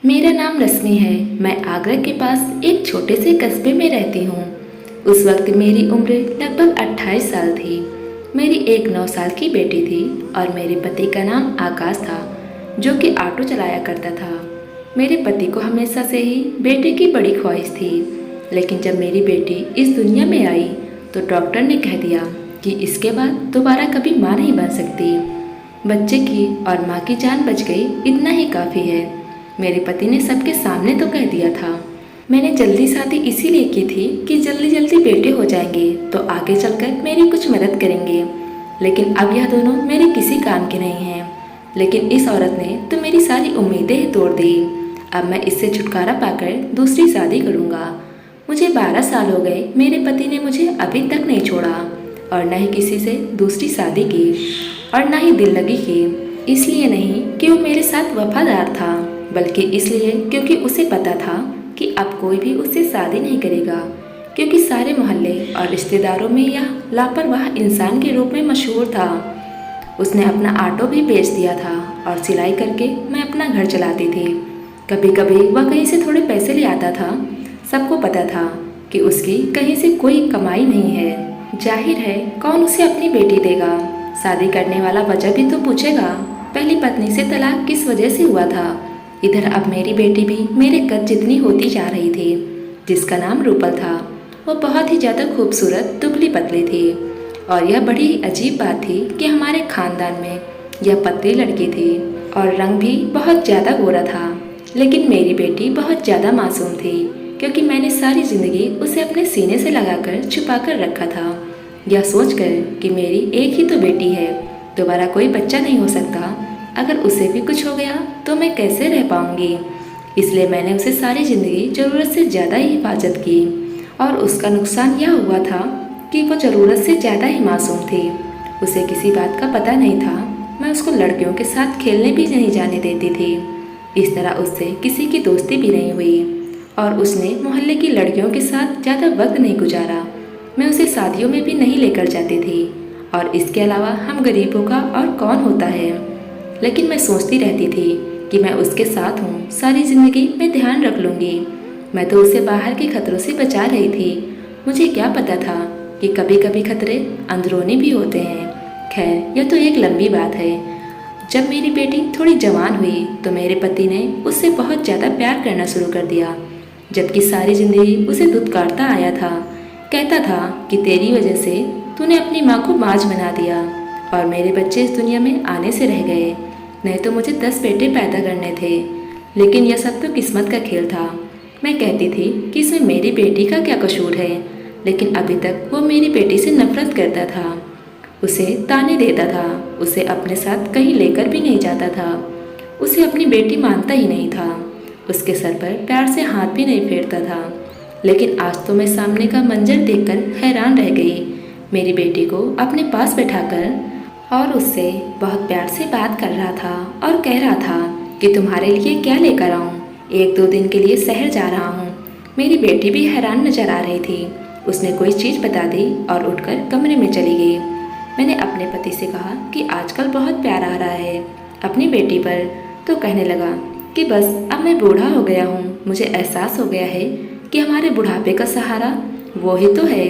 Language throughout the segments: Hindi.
मेरा नाम रश्मि है। मैं आगरा के पास एक छोटे से कस्बे में रहती हूँ। उस वक्त मेरी उम्र लगभग 28 साल थी। मेरी एक 9 साल की बेटी थी और मेरे पति का नाम आकाश था, जो कि ऑटो चलाया करता था। मेरे पति को हमेशा से ही बेटे की बड़ी ख्वाहिश थी, लेकिन जब मेरी बेटी इस दुनिया में आई तो डॉक्टर ने कह दिया कि इसके बाद दोबारा कभी माँ नहीं बन सकती। बच्चे की और माँ की जान बच गई, इतना ही काफ़ी है। मेरे पति ने सबके सामने तो कह दिया था। मैंने जल्दी शादी इसीलिए की थी कि जल्दी जल्दी बेटे हो जाएंगे तो आगे चलकर मेरी कुछ मदद करेंगे, लेकिन अब यह दोनों मेरे किसी काम के नहीं हैं। लेकिन इस औरत ने तो मेरी सारी उम्मीदें ही तोड़ दी। अब मैं इससे छुटकारा पाकर दूसरी शादी करूँगा। मुझे 12 साल हो गए, मेरे पति ने मुझे अभी तक नहीं छोड़ा और न ही किसी से दूसरी शादी की और न ही दिल लगी की। इसलिए नहीं कि वो मेरे साथ वफादार था, बल्कि इसलिए क्योंकि उसे पता था कि अब कोई भी उससे शादी नहीं करेगा, क्योंकि सारे मोहल्ले और रिश्तेदारों में यह लापरवाह इंसान के रूप में मशहूर था। उसने अपना ऑटो भी बेच दिया था और सिलाई करके मैं अपना घर चलाती थी। कभी कभी वह कहीं से थोड़े पैसे ले आता था। सबको पता था कि उसकी कहीं से कोई कमाई नहीं है। जाहिर है कौन उसे अपनी बेटी देगा। शादी करने वाला वजह भी तो पूछेगा। पहली पत्नी से तलाक किस वजह से हुआ था। इधर अब मेरी बेटी भी मेरे कद जितनी होती जा रही थी, जिसका नाम रूपल था। वो बहुत ही ज़्यादा खूबसूरत दुबली पतली थी और यह बड़ी ही अजीब बात थी कि हमारे खानदान में यह पतली लड़की थी और रंग भी बहुत ज़्यादा गोरा था। लेकिन मेरी बेटी बहुत ज़्यादा मासूम थी, क्योंकि मैंने सारी ज़िंदगी उसे अपने सीने से लगाकर छुपा कर रखा था, यह सोचकर कि मेरी एक ही तो बेटी है, दोबारा कोई बच्चा नहीं हो सकता। अगर उसे भी कुछ हो गया तो मैं कैसे रह पाऊंगी। इसलिए मैंने उसे सारी ज़िंदगी ज़रूरत से ज़्यादा ही हिफाजत की और उसका नुकसान यह हुआ था कि वो ज़रूरत से ज़्यादा ही मासूम थी। उसे किसी बात का पता नहीं था। मैं उसको लड़कियों के साथ खेलने भी नहीं जाने देती थी। इस तरह उससे किसी की दोस्ती भी नहीं हुई और उसने मोहल्ले की लड़कियों के साथ ज़्यादा वक्त नहीं गुजारा। मैं उसे शादियों में भी नहीं लेकर जाती थी और इसके अलावा हम गरीबों का और कौन होता है। लेकिन मैं सोचती रहती थी कि मैं उसके साथ हूँ, सारी ज़िंदगी मैं ध्यान रख लूँगी। मैं तो उसे बाहर के खतरों से बचा रही थी। मुझे क्या पता था कि कभी कभी खतरे अंदरूनी भी होते हैं। खैर, यह तो एक लंबी बात है। जब मेरी बेटी थोड़ी जवान हुई तो मेरे पति ने उससे बहुत ज़्यादा प्यार करना शुरू कर दिया, जबकि सारी ज़िंदगी उसे धुतकारता आया था। कहता था कि तेरी वजह से तूने अपनी माँ को बाज बना दिया और मेरे बच्चे इस दुनिया में आने से रह गए, नहीं तो मुझे 10 बेटे पैदा करने थे। लेकिन यह सब तो किस्मत का खेल था। मैं कहती थी कि इसमें मेरी बेटी का क्या कसूर है, लेकिन अभी तक वो मेरी बेटी से नफरत करता था, उसे ताने देता था, उसे अपने साथ कहीं लेकर भी नहीं जाता था, उसे अपनी बेटी मानता ही नहीं था, उसके सर पर प्यार से हाथ भी नहीं फेरता था। लेकिन आज तो मैं सामने का मंजर देखकर हैरान रह गई। मेरी बेटी को अपने पास बैठाकर और उससे बहुत प्यार से बात कर रहा था और कह रहा था कि तुम्हारे लिए क्या लेकर आऊँ, 1-2 दिन के लिए शहर जा रहा हूँ। मेरी बेटी भी हैरान नजर आ रही थी। उसने कोई चीज़ बता दी और उठकर कमरे में चली गई। मैंने अपने पति से कहा कि आजकल बहुत प्यार आ रहा है अपनी बेटी पर, तो कहने लगा कि बस अब मैं बूढ़ा हो गया हूँ। मुझे एहसास हो गया है कि हमारे बुढ़ापे का सहारा वो ही तो है।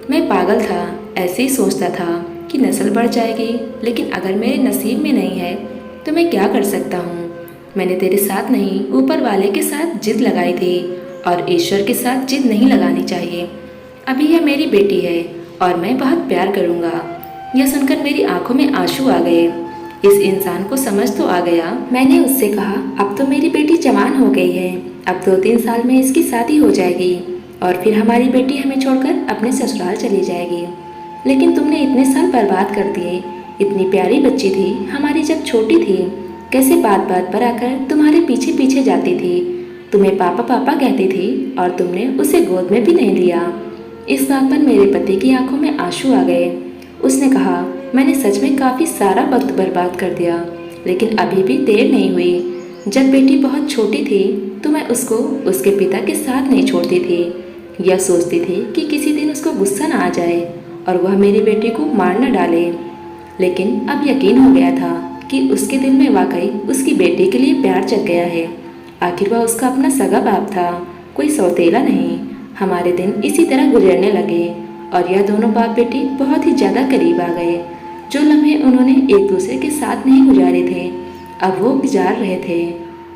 मैं पागल था, ऐसे ही सोचता था कि नस्ल बढ़ जाएगी, लेकिन अगर मेरे नसीब में नहीं है तो मैं क्या कर सकता हूँ। मैंने तेरे साथ नहीं, ऊपर वाले के साथ जिद लगाई थी और ईश्वर के साथ जिद नहीं लगानी चाहिए। अभी यह मेरी बेटी है और मैं बहुत प्यार करूँगा। यह सुनकर मेरी आंखों में आंसू आ गए। इस इंसान को समझ तो आ गया। मैंने उससे कहा, अब तो मेरी बेटी जवान हो गई है, अब 2-3 साल में इसकी शादी हो जाएगी और फिर हमारी बेटी हमें छोड़कर अपने ससुराल चली जाएगी। लेकिन तुमने इतने साल बर्बाद कर दिए। इतनी प्यारी बच्ची थी हमारी जब छोटी थी, कैसे बात बात पर आकर तुम्हारे पीछे पीछे जाती थी, तुम्हें पापा पापा कहती थी और तुमने उसे गोद में भी नहीं लिया। इस बात पर मेरे पति की आंखों में आंसू आ गए। उसने कहा, मैंने सच में काफ़ी सारा वक्त बर्बाद कर दिया, लेकिन अभी भी देर नहीं हुई। जब बेटी बहुत छोटी थी तो मैं उसको उसके पिता के साथ नहीं छोड़ती थी। यह सोचती थी कि किसी दिन उसको गुस्सा ना आ जाए और वह मेरी बेटी को मार न डाले। लेकिन अब यकीन हो गया था कि उसके दिल में वाकई उसकी बेटी के लिए प्यार जग गया है आखिर वह उसका अपना सगा बाप था, कोई सौतेला नहीं। हमारे दिन इसी तरह गुजरने लगे और यह दोनों बाप बेटी बहुत ही ज़्यादा करीब आ गए। जो लम्हे उन्होंने एक दूसरे के साथ नहीं गुजारे थे, अब वो गुजार रहे थे।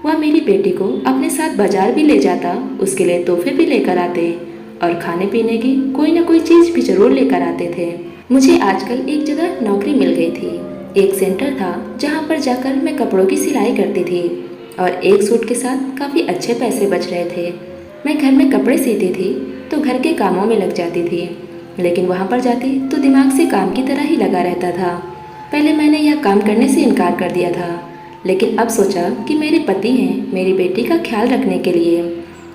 वह मेरी बेटी को अपने साथ बाजार भी ले जाता, उसके लिए तोहफे भी लेकर आते और खाने पीने की कोई ना कोई चीज़ भी जरूर लेकर आते थे। मुझे आजकल एक जगह नौकरी मिल गई थी। एक सेंटर था जहाँ पर जाकर मैं कपड़ों की सिलाई करती थी और एक सूट के साथ काफ़ी अच्छे पैसे बच रहे थे। मैं घर में कपड़े सीती थी तो घर के कामों में लग जाती थी, लेकिन वहाँ पर जाती तो दिमाग से काम की तरह ही लगा रहता था। पहले मैंने यह काम करने से इनकार कर दिया था, लेकिन अब सोचा कि मेरे पति हैं, मेरी बेटी का ख्याल रखने के लिए।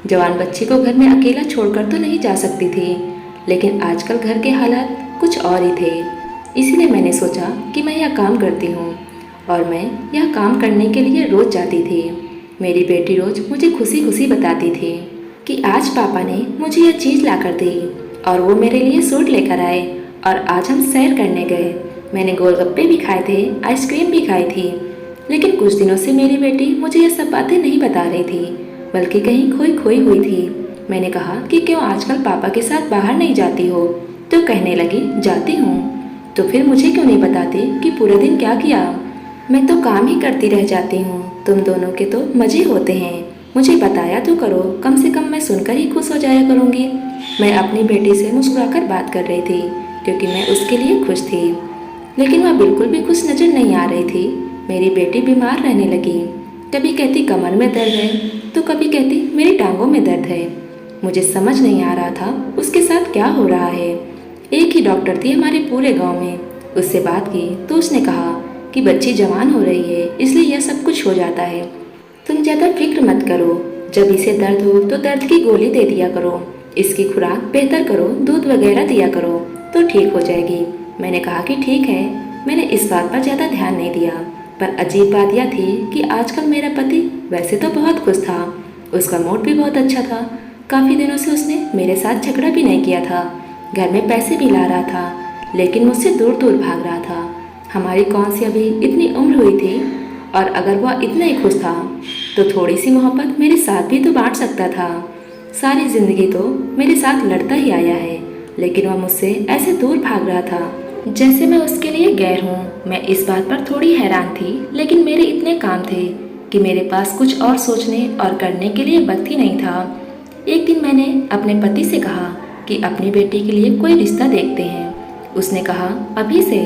जवान बच्ची को घर में अकेला छोड़कर तो नहीं जा सकती थी, लेकिन आजकल घर के हालात कुछ और ही थे। इसीलिए मैंने सोचा कि मैं यह काम करती हूँ और मैं यह काम करने के लिए रोज़ जाती थी। मेरी बेटी रोज़ मुझे खुशी खुशी बताती थी कि आज पापा ने मुझे यह चीज़ ला कर दी और वो मेरे लिए सूट लेकर आए और आज हम सैर करने गए। मैंने गोलगप्पे भी खाए थे, आइसक्रीम भी खाई थी। लेकिन कुछ दिनों से मेरी बेटी मुझे ये सब बातें नहीं बता रही थी, बल्कि कहीं खोई खोई हुई थी। मैंने कहा कि क्यों आजकल पापा के साथ बाहर नहीं जाती हो? तो कहने लगी जाती हूँ। तो फिर मुझे क्यों नहीं बताती कि पूरे दिन क्या किया? मैं तो काम ही करती रह जाती हूँ, तुम दोनों के तो मज़े होते हैं। मुझे बताया तो करो, कम से कम मैं सुनकर ही खुश हो जाया करूँगी। मैं अपनी बेटी से मुस्कुराकर बात कर रही थी क्योंकि मैं उसके लिए खुश थी, लेकिन वह बिल्कुल भी खुश नज़र नहीं आ रही थी। मेरी बेटी बीमार रहने लगी। कभी कहती कमर में दर्द है तो कभी कहती मेरी टांगों में दर्द है। मुझे समझ नहीं आ रहा था उसके साथ क्या हो रहा है। एक ही डॉक्टर थी हमारे पूरे गांव में, उससे बात की तो उसने कहा कि बच्ची जवान हो रही है, इसलिए यह सब कुछ हो जाता है। तुम ज़्यादा फिक्र मत करो, जब इसे दर्द हो तो दर्द की गोली दे दिया करो, इसकी खुराक बेहतर करो, दूध वगैरह दिया करो तो ठीक हो जाएगी। मैंने कहा कि ठीक है। मैंने इस बात पर ज़्यादा ध्यान नहीं दिया, पर अजीब बात यह थी कि आजकल मेरा पति वैसे तो बहुत खुश था, उसका मूड भी बहुत अच्छा था। काफ़ी दिनों से उसने मेरे साथ झगड़ा भी नहीं किया था, घर में पैसे भी ला रहा था, लेकिन मुझसे दूर दूर भाग रहा था। हमारी कौन सी अभी इतनी उम्र हुई थी, और अगर वह इतना ही खुश था तो थोड़ी सी मोहब्बत मेरे साथ भी तो बांट सकता था। सारी ज़िंदगी तो मेरे साथ लड़ता ही आया है, लेकिन वह मुझसे ऐसे दूर भाग रहा था जैसे मैं उसके लिए गैर हूँ। मैं इस बात पर थोड़ी हैरान थी, लेकिन मेरे इतने काम थे कि मेरे पास कुछ और सोचने और करने के लिए वक्त ही नहीं था। एक दिन मैंने अपने पति से कहा कि अपनी बेटी के लिए कोई रिश्ता देखते हैं। उसने कहा अभी से?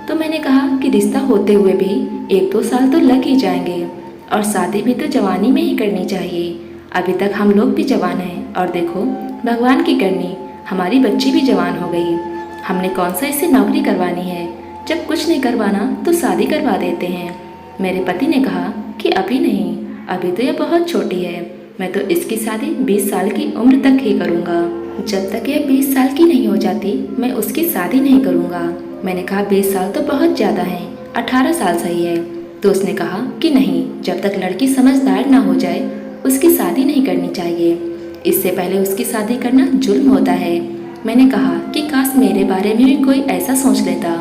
तो मैंने कहा कि रिश्ता होते हुए भी 1-2 साल तो लग ही जाएंगे, और शादी भी तो जवानी में ही करनी चाहिए। अभी तक हम लोग भी जवान हैं और देखो भगवान की करनी, हमारी बच्ची भी जवान हो गई। हमने कौन सा इससे नौकरी करवानी है? जब कुछ नहीं करवाना तो शादी करवा देते हैं। मेरे पति ने कहा कि अभी नहीं, अभी तो यह बहुत छोटी है, मैं तो इसकी शादी 20 साल की उम्र तक ही करूँगा। जब तक यह 20 साल की नहीं हो जाती मैं उसकी शादी नहीं करूँगा। मैंने कहा 20 साल तो बहुत ज़्यादा हैं, 18 साल सही है। तो उसने कहा कि नहीं, जब तक लड़की समझदार ना हो जाए उसकी शादी नहीं करनी चाहिए, इससे पहले उसकी शादी करना जुल्म होता है। मैंने कहा कि काश मेरे बारे में भी कोई ऐसा सोच लेता।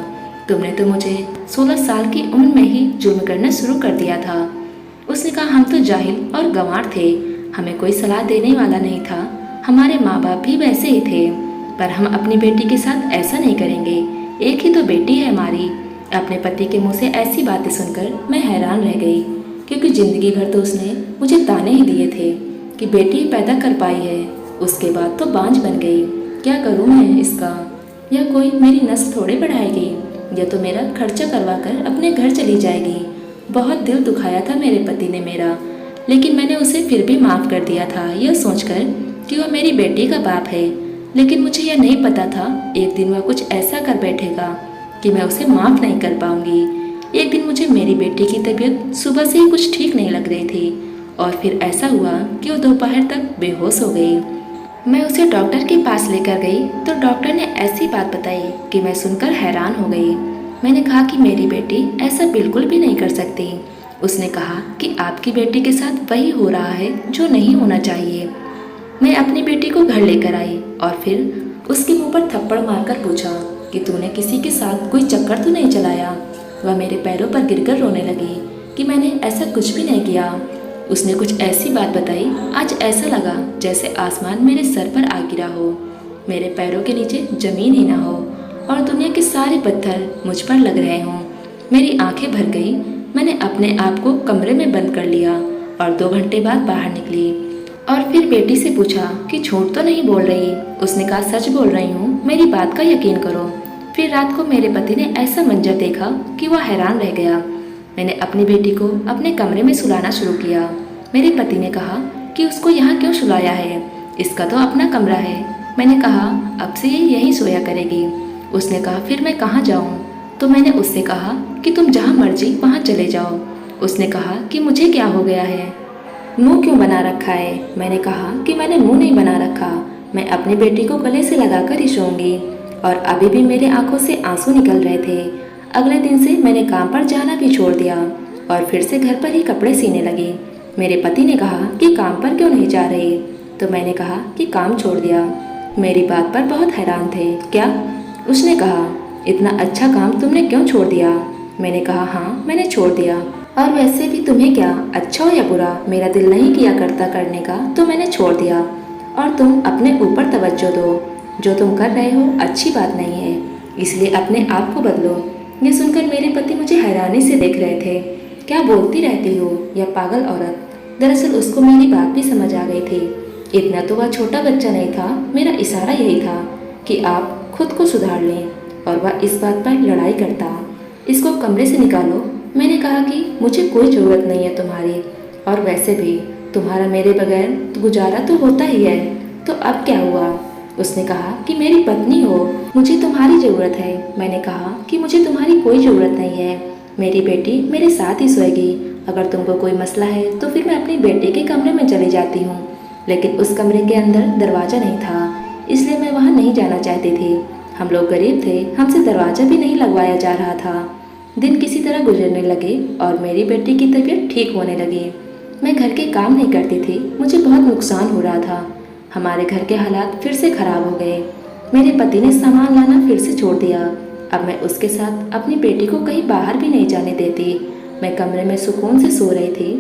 तुमने तो मुझे 16 साल की उम्र में ही जुल्म करना शुरू कर दिया था। उसने कहा हम तो जाहिल और गंवार थे, हमें कोई सलाह देने वाला नहीं था, हमारे माँ बाप भी वैसे ही थे, पर हम अपनी बेटी के साथ ऐसा नहीं करेंगे, एक ही तो बेटी है हमारी। अपने पति के मुंह से ऐसी बातें सुनकर मैं हैरान रह गई, क्योंकि जिंदगी भर तो उसने मुझे ताने ही दिए थे कि बेटी पैदा कर पाई है, उसके बाद तो बांझ बन गई। क्या करूँ मैं इसका? या कोई मेरी नस्ल थोड़े बढ़ाएगी, या तो मेरा खर्चा करवा कर अपने घर चली जाएगी। बहुत दिल दुखाया था मेरे पति ने मेरा, लेकिन मैंने उसे फिर भी माफ़ कर दिया था, यह सोचकर कि वह मेरी बेटी का बाप है। लेकिन मुझे यह नहीं पता था एक दिन वह कुछ ऐसा कर बैठेगा कि मैं उसे माफ़ नहीं कर पाऊंगी। एक दिन मुझे मेरी बेटी की तबीयत सुबह से ही कुछ ठीक नहीं लग रही थी, और फिर ऐसा हुआ कि वो दोपहर तक बेहोश हो गई। मैं उसे डॉक्टर के पास लेकर गई तो डॉक्टर ने ऐसी बात बताई कि मैं सुनकर हैरान हो गई। मैंने कहा कि मेरी बेटी ऐसा बिल्कुल भी नहीं कर सकती। उसने कहा कि आपकी बेटी के साथ वही हो रहा है जो नहीं होना चाहिए। मैं अपनी बेटी को घर लेकर आई और फिर उसके मुंह पर थप्पड़ मारकर पूछा कि तूने किसी के साथ कोई चक्कर तो नहीं चलाया? वह मेरे पैरों पर गिरकर रोने लगी कि मैंने ऐसा कुछ भी नहीं किया। उसने कुछ ऐसी बात बताई, आज ऐसा लगा जैसे आसमान मेरे सर पर आ गिरा हो, मेरे पैरों के नीचे जमीन ही ना हो और दुनिया के सारे पत्थर मुझ पर लग रहे हों। मेरी आंखें भर गई। मैंने अपने आप को कमरे में बंद कर लिया और 2 घंटे बाद बाहर निकली और फिर बेटी से पूछा कि झूठ तो नहीं बोल रही। उसने कहा सच बोल रही हूँ, मेरी बात का यकीन करो। फिर रात को मेरे पति ने ऐसा मंजर देखा कि वह हैरान रह गया। मैंने अपनी बेटी को अपने कमरे में सुलाना शुरू किया। मेरे पति ने कहा कि उसको यहाँ क्यों सुलाया है, इसका तो अपना कमरा है। मैंने कहा अब से ये यहीं सोया करेगी। उसने कहा फिर मैं कहाँ जाऊँ? तो मैंने उससे कहा कि तुम जहाँ मर्जी वहाँ चले जाओ। उसने कहा कि मुझे क्या हो गया है, मुंह क्यों बना रखा है? मैंने कहा कि मैंने मुंह नहीं बना रखा, मैं अपनी बेटी को गले से लगाकर ही सोऊंगी। और अभी भी मेरे आंखों से आंसू निकल रहे थे। अगले दिन से मैंने काम पर जाना भी छोड़ दिया और फिर से घर पर ही कपड़े सीने लगी। मेरे पति ने कहा कि काम पर क्यों नहीं जा रही? तो मैंने कहा कि काम छोड़ दिया। मेरी बात पर बहुत हैरान थे। क्या? उसने कहा इतना अच्छा काम तुमने क्यों छोड़ दिया? मैंने कहा हाँ मैंने छोड़ दिया। और वैसे भी तुम्हें क्या, अच्छा हो या बुरा, मेरा दिल नहीं किया करता करने का तो मैंने छोड़ दिया। और तुम अपने ऊपर तवज्जो दो, जो तुम कर रहे हो अच्छी बात नहीं है, इसलिए अपने आप को बदलो। ये सुनकर मेरे पति मुझे हैरानी से देख रहे थे। क्या बोलती रहती हो या पागल औरत? दरअसल उसको मेरी बात भी समझ आ गई थी। इतना तो वह छोटा बच्चा नहीं था। मेरा इशारा यही था कि आप खुद को सुधार लें और वह इस बात पर लड़ाई करता। इसको कमरे से निकालो। मैंने कहा कि मुझे कोई ज़रूरत नहीं है तुम्हारी, और वैसे भी तुम्हारा मेरे बगैर तो गुजारा तो होता ही है, तो अब क्या हुआ? उसने कहा कि मेरी पत्नी हो, मुझे तुम्हारी ज़रूरत है। मैंने कहा कि मुझे तुम्हारी कोई ज़रूरत नहीं है, मेरी बेटी मेरे साथ ही सोएगी। अगर तुमको कोई मसला है तो फिर मैं अपनी बेटी के कमरे में चली जाती हूँ। लेकिन उस कमरे के अंदर दरवाज़ा नहीं था, इसलिए मैं वहाँ नहीं जाना चाहती थी। हम लोग गरीब थे, हमसे दरवाज़ा भी नहीं लगवाया जा रहा था। दिन किसी तरह गुजरने लगे और मेरी बेटी की तबीयत ठीक होने लगी। मैं घर के काम नहीं करती थी, मुझे बहुत नुकसान हो रहा था। हमारे घर के हालात फिर से खराब हो गए। मेरे पति ने सामान लाना फिर से छोड़ दिया। अब मैं उसके साथ अपनी बेटी को कहीं बाहर भी नहीं जाने देती। मैं कमरे में सुकून से सो रही थी।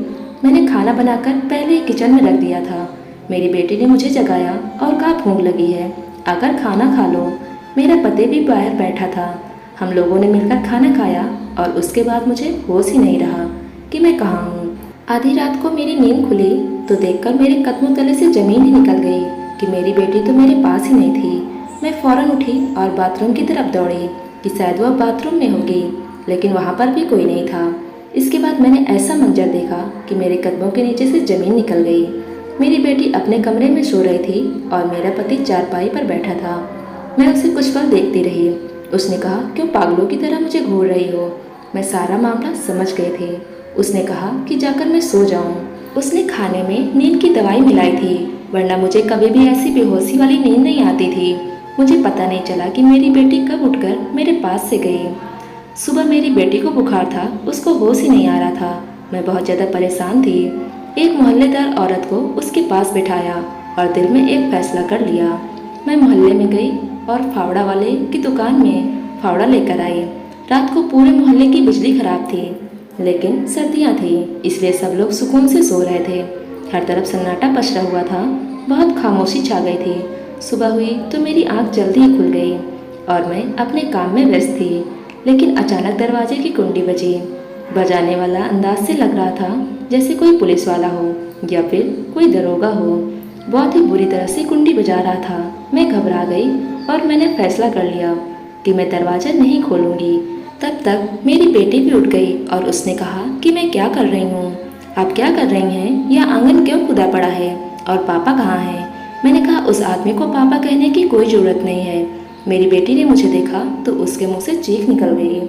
मैंने खाना बनाकर पहले ही किचन में रख दिया था। मेरी बेटी ने मुझे जगाया और कहा भूख लगी है, आकर खाना खा लो। मेरा पति भी बाहर बैठा था। हम लोगों ने मिलकर खाना खाया और उसके बाद मुझे होश ही नहीं रहा कि मैं कहाँ हूँ। आधी रात को मेरी नींद खुली तो देखकर मेरे कदमों तले से जमीन ही निकल गई कि मेरी बेटी तो मेरे पास ही नहीं थी। मैं फौरन उठी और बाथरूम की तरफ दौड़ी कि शायद वह बाथरूम में होगी, लेकिन वहाँ पर भी कोई नहीं था। इसके बाद मैंने ऐसा मंजर देखा कि मेरे कदमों के नीचे से जमीन निकल गई। मेरी बेटी अपने कमरे में सो रही थी और मेरा पति चारपाई पर बैठा था। मैं उसे कुछ पल देखती रही। उसने कहा क्यों पागलों की तरह मुझे घूर रही हो? मैं सारा मामला समझ गए थे। उसने कहा कि जाकर मैं सो जाऊं। उसने खाने में नींद की दवाई मिलाई थी, वरना मुझे कभी भी ऐसी बेहोशी वाली नींद नहीं आती थी। मुझे पता नहीं चला कि मेरी बेटी कब उठकर मेरे पास से गई। सुबह मेरी बेटी को बुखार था, उसको होश ही नहीं आ रहा था। मैं बहुत ज़्यादा परेशान थी। एक मोहल्लेदार औरत को उसके पास बिठाया और दिल में एक फैसला कर लिया। मैं मोहल्ले में गई और फावड़ा वाले की दुकान में फावड़ा लेकर आई। रात को पूरे मोहल्ले की बिजली खराब थी, लेकिन सर्दियाँ थी, इसलिए सब लोग सुकून से सो रहे थे। हर तरफ सन्नाटा पसरा हुआ था, बहुत खामोशी छा गई थी। सुबह हुई तो मेरी आंख जल्दी ही खुल गई और मैं अपने काम में व्यस्त थी। लेकिन अचानक दरवाजे की कुंडी बजी। बजाने वाला अंदाज से लग रहा था जैसे कोई पुलिस वाला हो या फिर कोई दरोगा हो। बहुत ही बुरी तरह से कुंडी बजा रहा था। मैं घबरा गई और मैंने फैसला कर लिया कि मैं दरवाज़ा नहीं खोलूंगी। तब तक मेरी बेटी भी उठ गई और उसने कहा कि मैं क्या कर रही हूँ, आप क्या कर रही हैं, यह आंगन क्यों खुदा पड़ा है और पापा कहाँ हैं? मैंने कहा उस आदमी को पापा कहने की कोई ज़रूरत नहीं है। मेरी बेटी ने मुझे देखा तो उसके मुंह से चीख निकल गई।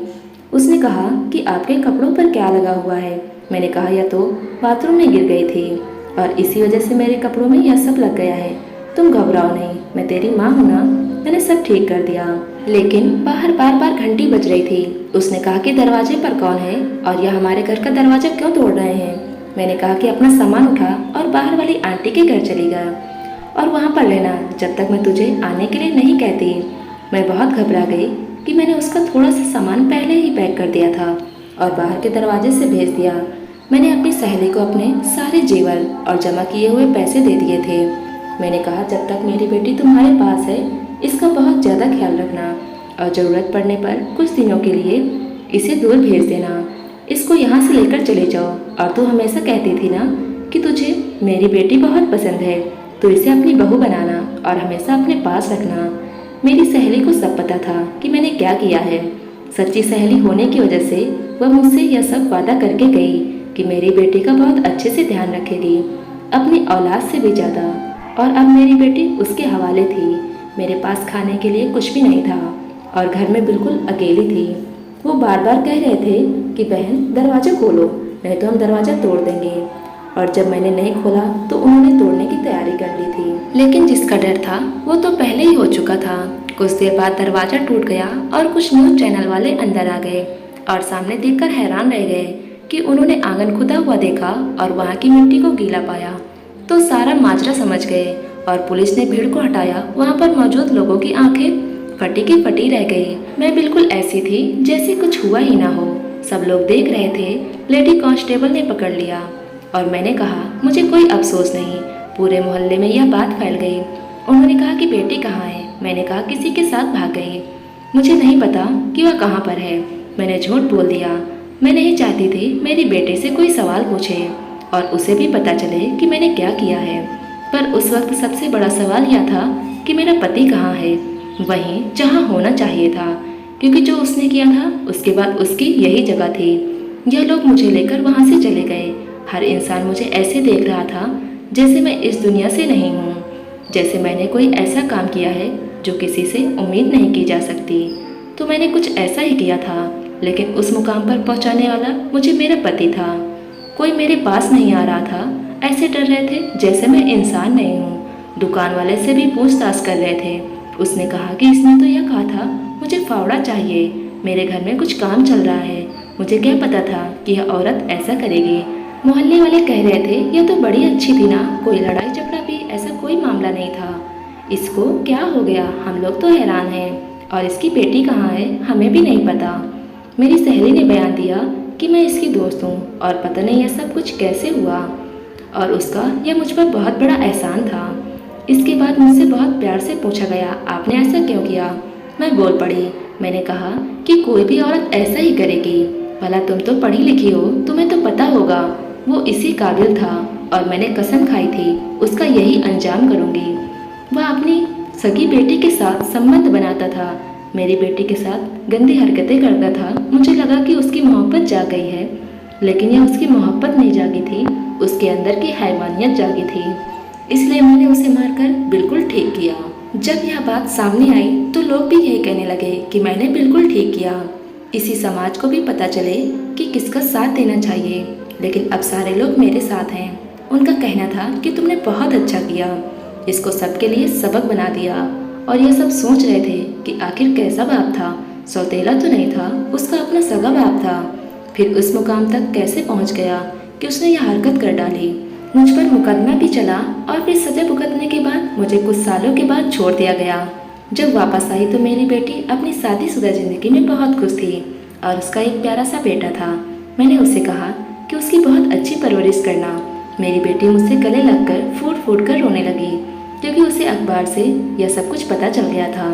उसने कहा कि आपके कपड़ों पर क्या लगा हुआ है? मैंने कहा यह तो बाथरूम में गिर गई थी और इसी वजह से मेरे कपड़ों में यह सब लग गया है। तुम घबराओ नहीं, मैं तेरी माँ हूँ ना, मैंने सब ठीक कर दिया। लेकिन बाहर बार बार घंटी बज रही थी। उसने कहा कि दरवाजे पर कौन है और यह हमारे घर का दरवाजा क्यों तोड़ रहे हैं? मैंने कहा कि अपना सामान उठा और बाहर वाली आंटी के घर चली गया और वहाँ पर रहना जब तक मैं तुझे आने के लिए नहीं कहती। मैं बहुत घबरा गई कि मैंने उसका थोड़ा सा सामान पहले ही पैक कर दिया था और बाहर के दरवाजे से भेज दिया। मैंने अपनी सहेली को अपने सारे जेवर और जमा किए हुए पैसे दे दिए थे। मैंने कहा, जब तक मेरी बेटी तुम्हारे पास है इसका बहुत ज़्यादा ख्याल रखना और ज़रूरत पड़ने पर कुछ दिनों के लिए इसे दूर भेज देना। इसको यहाँ से लेकर चले जाओ। और तू हमेशा कहती थी ना कि तुझे मेरी बेटी बहुत पसंद है, तो इसे अपनी बहू बनाना और हमेशा अपने पास रखना। मेरी सहेली को सब पता था कि मैंने क्या किया है। सच्ची सहेली होने की वजह से वह मुझसे यह सब वादा करके गई कि मेरी बेटी का बहुत अच्छे से ध्यान रखेगी, अपनी औलाद से भी ज़्यादा। और अब मेरी बेटी उसके हवाले थी। मेरे पास खाने के लिए कुछ भी नहीं था और घर में बिल्कुल अकेली थी। वो बार बार कह रहे थे कि बहन दरवाज़ा खोलो, नहीं तो हम दरवाज़ा तोड़ देंगे। और जब मैंने नहीं खोला तो उन्होंने तोड़ने की तैयारी कर ली थी। लेकिन जिसका डर था वो तो पहले ही हो चुका था। कुछ देर बाद दरवाज़ा टूट गया और कुछ न्यूज़ चैनल वाले अंदर आ गए और सामने देखकर हैरान रह गए कि उन्होंने आंगन खुदा हुआ देखा और वहाँ की मिट्टी को गीला पाया। तो सारा माजरा समझ गए और पुलिस ने भीड़ को हटाया। वहाँ पर मौजूद लोगों की आंखें फटी की फटी रह गई। मैं बिल्कुल ऐसी थी जैसे कुछ हुआ ही ना हो। सब लोग देख रहे थे। लेडी कांस्टेबल ने पकड़ लिया और मैंने कहा, मुझे कोई अफसोस नहीं। पूरे मोहल्ले में यह बात फैल गई। उन्होंने कहा कि बेटी कहाँ है। मैंने कहा किसी के साथ भाग गई, मुझे नहीं पता कि वह कहाँ पर है। मैंने झूठ बोल दिया। मैं नहीं चाहती थी मेरी बेटी से कोई सवाल पूछे और उसे भी पता चले कि मैंने क्या किया है। पर उस वक्त सबसे बड़ा सवाल यह था कि मेरा पति कहाँ है, वहीं जहाँ होना चाहिए था, क्योंकि जो उसने किया था उसके बाद उसकी यही जगह थी। यह लोग मुझे लेकर वहाँ से चले गए। हर इंसान मुझे ऐसे देख रहा था जैसे मैं इस दुनिया से नहीं हूँ, जैसे मैंने कोई ऐसा काम किया है जो किसी से उम्मीद नहीं की जा सकती। तो मैंने कुछ ऐसा ही किया था, लेकिन उस मुकाम पर पहुँचाने वाला मुझे मेरा पति था। कोई मेरे पास नहीं आ रहा था। ऐसे डर रहे थे जैसे मैं इंसान नहीं हूँ। दुकान वाले से भी पूछताछ कर रहे थे। उसने कहा कि इसने तो यह कहा था मुझे फावड़ा चाहिए, मेरे घर में कुछ काम चल रहा है। मुझे क्या पता था कि यह औरत ऐसा करेगी। मोहल्ले वाले कह रहे थे यह तो बड़ी अच्छी थी ना, कोई लड़ाई झगड़ा भी ऐसा कोई मामला नहीं था। इसको क्या हो गया, हम लोग तो हैरान हैं। और इसकी बेटी कहाँ है हमें भी नहीं पता। मेरी सहेली ने बयान दिया कि मैं इसकी दोस्त हूँ और पता नहीं यह सब कुछ कैसे हुआ और उसका यह मुझ पर बहुत बड़ा एहसान था। इसके बाद मुझसे बहुत प्यार से पूछा गया, आपने ऐसा क्यों किया। मैं बोल पड़ी। मैंने कहा कि कोई भी औरत ऐसा ही करेगी। भला तुम तो पढ़ी लिखी हो, तुम्हें तो पता होगा वो इसी काबिल था और मैंने कसम खाई थी उसका यही अंजाम करूँगी। वह अपनी सगी बेटी के साथ संबंध बनाता था, मेरी बेटी के साथ गंदी हरकतें करता था। मुझे लगा कि उसकी मोहब्बत जाग गई है, लेकिन यह उसकी मोहब्बत नहीं जागी थी, उसके अंदर की हैवानियत जागी थी। इसलिए मैंने उसे मारकर बिल्कुल ठीक किया। जब यह बात सामने आई तो लोग भी यही कहने लगे कि मैंने बिल्कुल ठीक किया। इसी समाज को भी पता चले कि किसका साथ देना चाहिए, लेकिन अब सारे लोग मेरे साथ हैं। उनका कहना था कि तुमने बहुत अच्छा किया, इसको सबके लिए सबक बना दिया। और यह सब सोच रहे थे कि आखिर कैसा बाप था, सौतेला तो नहीं था, उसका अपना सगा बाप था। फिर उस मुकाम तक कैसे पहुंच गया कि उसने यह हरकत कर डाली। मुझ पर मुकदमा भी चला और फिर सजा भुगतने के बाद मुझे कुछ सालों के बाद छोड़ दिया गया। जब वापस आई तो मेरी बेटी अपनी शादीशुदा जिंदगी में बहुत खुश थी और उसका एक प्यारा सा बेटा था। मैंने उससे कहा कि उसकी बहुत अच्छी परवरिश करना। मेरी बेटी मुझसे गले लगकर फूट फूट कर रोने लगी, क्योंकि उसे अखबार से यह सब कुछ पता चल गया था।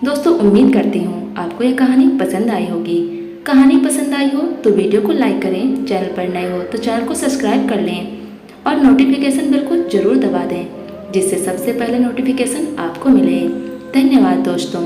दोस्तों, उम्मीद करती हूँ आपको यह कहानी पसंद आई होगी। कहानी पसंद आई हो तो वीडियो को लाइक करें, चैनल पर नए हो तो चैनल को सब्सक्राइब कर लें और नोटिफिकेशन बेल को जरूर दबा दें, जिससे सबसे पहले नोटिफिकेशन आपको मिले। धन्यवाद दोस्तों।